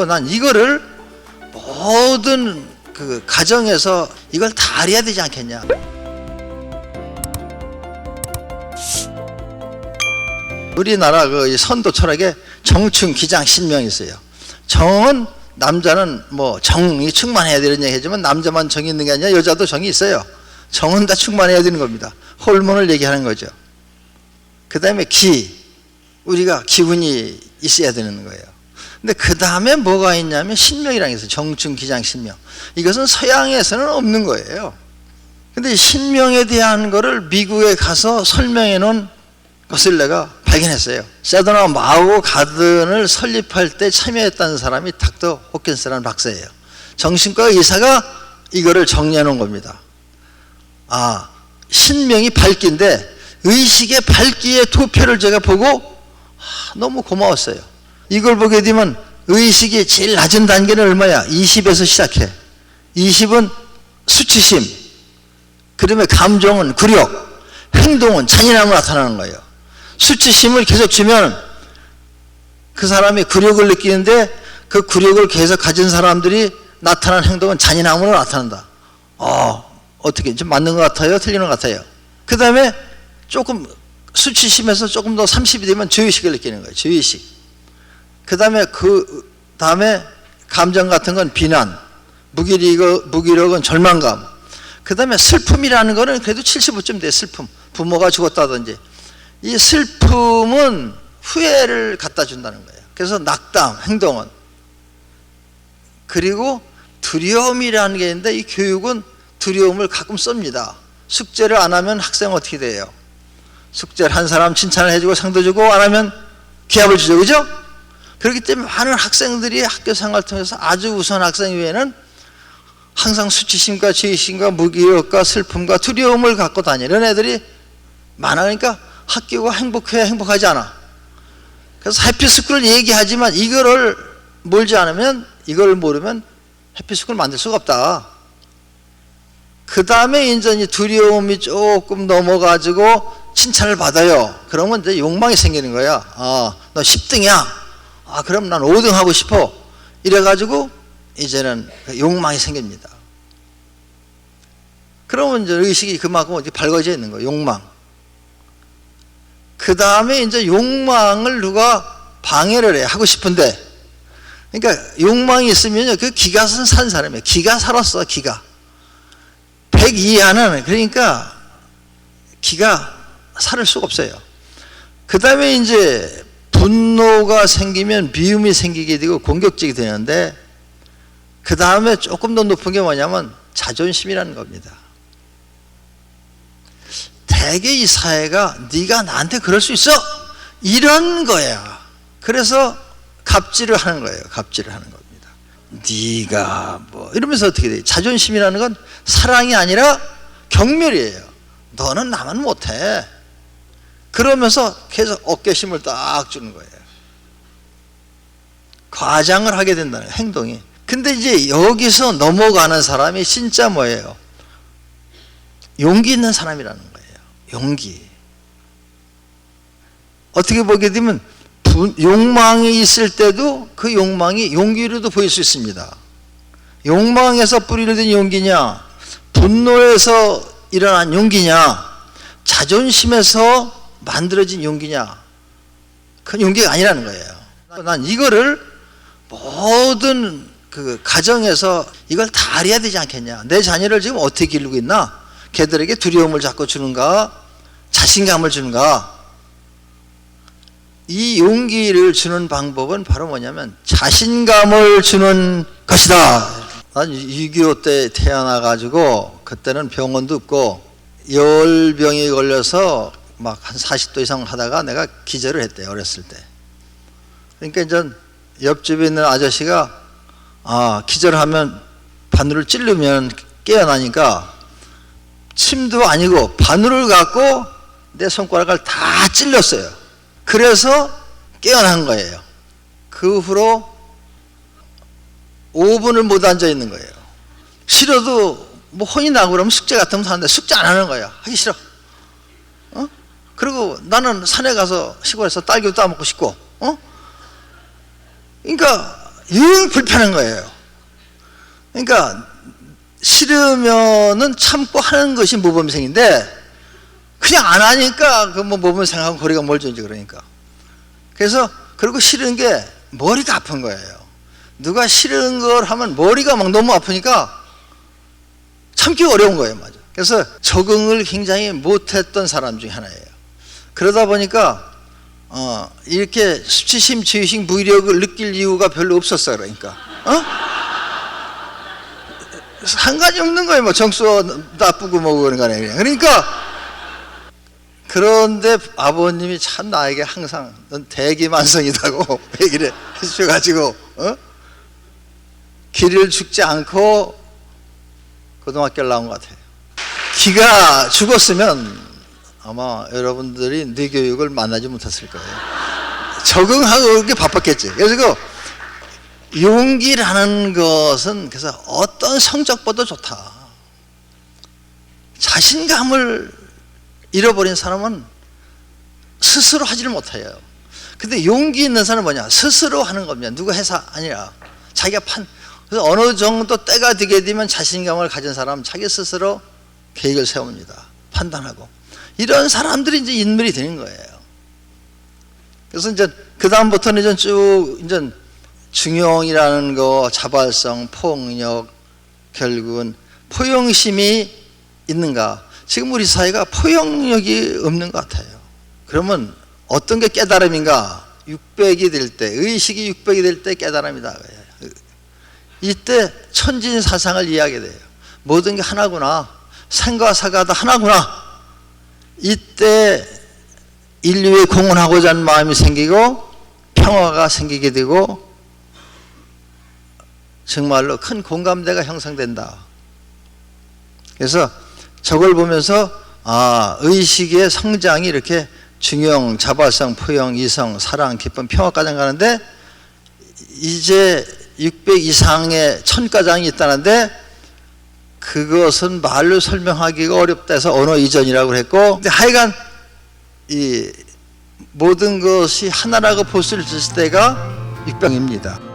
난 이거를 모든 그 가정에서 이걸 다 알아야 되지 않겠냐. 우리나라 그 선도 철학에 정충, 기장, 신명이 있어요. 정은 남자는 뭐 정이 충만해야 되는 얘기지만 남자만 정이 있는 게 아니라 여자도 정이 있어요. 정은 다 충만해야 되는 겁니다. 호르몬을 얘기하는 거죠. 그 다음에 기, 우리가 기운이 있어야 되는 거예요. 근데 그 다음에 뭐가 있냐면 신명이라는 게 있어요. 정충, 기장, 신명. 이것은 서양에서는 없는 거예요. 근데 신명에 대한 거를 미국에 가서 설명해 놓은 것을 내가 발견했어요. 세도나 마오 가든을 설립할 때 참여했다는 사람이 닥터 호킨스라는 박사예요. 정신과 의사가 이거를 정리해 놓은 겁니다. 아, 신명이 밝기인데 의식의 밝기의 도표를 제가 보고 너무 고마웠어요. 이걸 보게 되면 의식이 제일 낮은 단계는 얼마야? 20에서 시작해. 20은 수치심, 그 다음에 감정은 굴욕, 행동은 잔인함으로 나타나는 거예요. 수치심을 계속 주면 그 사람이 굴욕을 느끼는데 그 굴욕을 계속 가진 사람들이 나타나는 행동은 잔인함으로 나타난다. 어떻게 좀 맞는 것 같아요? 틀리는 것 같아요? 그 다음에 조금 수치심에서 조금 더 30이 되면 죄의식을 느끼는 거예요. 죄의식. 그 다음에 감정 같은 건 비난, 무기력은 절망감. 그 다음에 슬픔이라는 거는 그래도 75점 돼. 슬픔. 부모가 죽었다든지. 이 슬픔은 후회를 갖다 준다는 거예요. 그래서 낙담, 행동은. 그리고 두려움이라는 게 있는데 이 교육은 두려움을 가끔 씁니다. 숙제를 안 하면 학생 어떻게 돼요? 숙제를 한 사람 칭찬을 해주고 상도 주고 안 하면 기합을 주죠. 그죠? 그렇기 때문에 많은 학생들이 학교 생활을 통해서 아주 우수한 학생 외에는 항상 수치심과 죄의식과 무기력과 슬픔과 두려움을 갖고 다니는 애들이 많으니까 학교가 행복해, 행복하지 않아. 그래서 해피스쿨을 얘기하지만 이거를 몰지 않으면, 이걸 모르면 해피스쿨을 만들 수가 없다. 그 다음에 이제 이 두려움이 조금 넘어가지고 칭찬을 받아요. 그러면 이제 욕망이 생기는 거야. 너 10등이야. 그럼 난 5등 하고 싶어. 이래가지고 이제는 욕망이 생깁니다. 그러면 이제 의식이 그만큼 어디 밝아져 있는 거예요. 욕망. 그 다음에 이제 욕망을 누가 방해를 해. 하고 싶은데. 그러니까 욕망이 있으면요. 그 기가 산 사람이에요. 기가 살았어, 기가. 100 이하는 그러니까 기가 살을 수가 없어요. 그 다음에 이제 분노가 생기면 미움이 생기게 되고 공격적이 되는데 그 다음에 조금 더 높은 게 뭐냐면 자존심이라는 겁니다. 대개 이 사회가 네가 나한테 그럴 수 있어? 이런 거야. 그래서 갑질을 하는 거예요. 갑질을 하는 겁니다. 네가 뭐 이러면서 어떻게 돼? 자존심이라는 건 사랑이 아니라 경멸이에요. 너는 나만 못해. 그러면서 계속 어깨심을 딱 주는 거예요. 과장을 하게 된다는 거예요, 행동이. 근데 이제 여기서 넘어가는 사람이 진짜 뭐예요? 용기 있는 사람이라는 거예요. 용기. 어떻게 보게 되면 욕망이 있을 때도 그 욕망이 용기로도 보일 수 있습니다. 욕망에서 뿌리를 든 용기냐, 분노에서 일어난 용기냐, 자존심에서 만들어진 용기냐, 그건 용기가 아니라는 거예요. 난 이거를 모든 그 가정에서 이걸 다 알아야 되지 않겠냐. 내 자녀를 지금 어떻게 기르고 있나? 걔들에게 두려움을 자꾸 주는가? 자신감을 주는가? 이 용기를 주는 방법은 바로 뭐냐면 자신감을 주는 것이다. 난 6.25 때 태어나가지고 그때는 병원도 없고 열병이 걸려서 막 한 40도 이상 하다가 내가 기절을 했대요. 어렸을 때. 그러니까 이제 옆집에 있는 아저씨가 기절하면 바늘을 찌르면 깨어나니까 침도 아니고 바늘을 갖고 내 손가락을 다 찔렀어요. 그래서 깨어난 거예요. 그 후로 5분을 못 앉아 있는 거예요. 싫어도 뭐 혼이 나고 그러면 숙제 같은 거 하는데 숙제 안 하는 거예요. 하기 싫어. 그리고 나는 산에 가서 시골에서 딸기도 따먹고 싶고, 그러니까 영 불편한 거예요. 그러니까 싫으면은 참고 하는 것이 모범생인데 그냥 안 하니까 그 뭐 모범생하고 거리가 멀죠 이제. 그러니까 그래서 그리고 싫은 게 머리가 아픈 거예요. 누가 싫은 걸 하면 머리가 막 너무 아프니까 참기 어려운 거예요. 맞아. 그래서 적응을 굉장히 못했던 사람 중에 하나예요. 그러다 보니까 이렇게 수치심, 죄의식, 무기력을 느낄 이유가 별로 없었어. 그러니까 상관이 없는 거예요. 뭐 정수 나쁘고 뭐 그런 거네. 그러니까 그런데 아버님이 참 나에게 항상 넌 대기만성이다고 얘기를 해주셔가지고 기를 죽지 않고 고등학교를 나온 것 같아요. 기가 죽었으면 아마 여러분들이 뇌교육을 만나지 못했을 거예요. 적응하고 그렇게 바빴겠지. 그래서 그 용기라는 것은 그래서 어떤 성적보다 좋다. 자신감을 잃어버린 사람은 스스로 하지를 못해요. 근데 용기 있는 사람은 뭐냐? 스스로 하는 겁니다. 누가 해서 아니라 자기가 그래서 어느 정도 때가 되게 되면 자신감을 가진 사람은 자기 스스로 계획을 세웁니다. 판단하고. 이런 사람들이 이제 인물이 되는 거예요. 그래서 이제 그다음부터는 이제 쭉 이제 중용이라는 거, 자발성, 폭력, 결국은 포용심이 있는가? 지금 우리 사회가 포용력이 없는 것 같아요. 그러면 어떤 게 깨달음인가? 600이 될 때, 의식이 600이 될 때 깨달음이다. 이때 천진사상을 이해하게 돼요. 모든 게 하나구나. 생과 사가 다 하나구나. 이때 인류에 공헌하고자 하는 마음이 생기고 평화가 생기게 되고 정말로 큰 공감대가 형성된다. 그래서 저걸 보면서 의식의 성장이 이렇게 중용, 자발성, 포용, 이성, 사랑, 기쁨, 평화까지 가는데 이제 600 이상의 1000가장이 있다는데 그것은 말로 설명하기가 어렵다 해서 언어 이전이라고 했고, 근데 하여간 이 모든 것이 하나라고 볼 수 있을 때가 600입니다.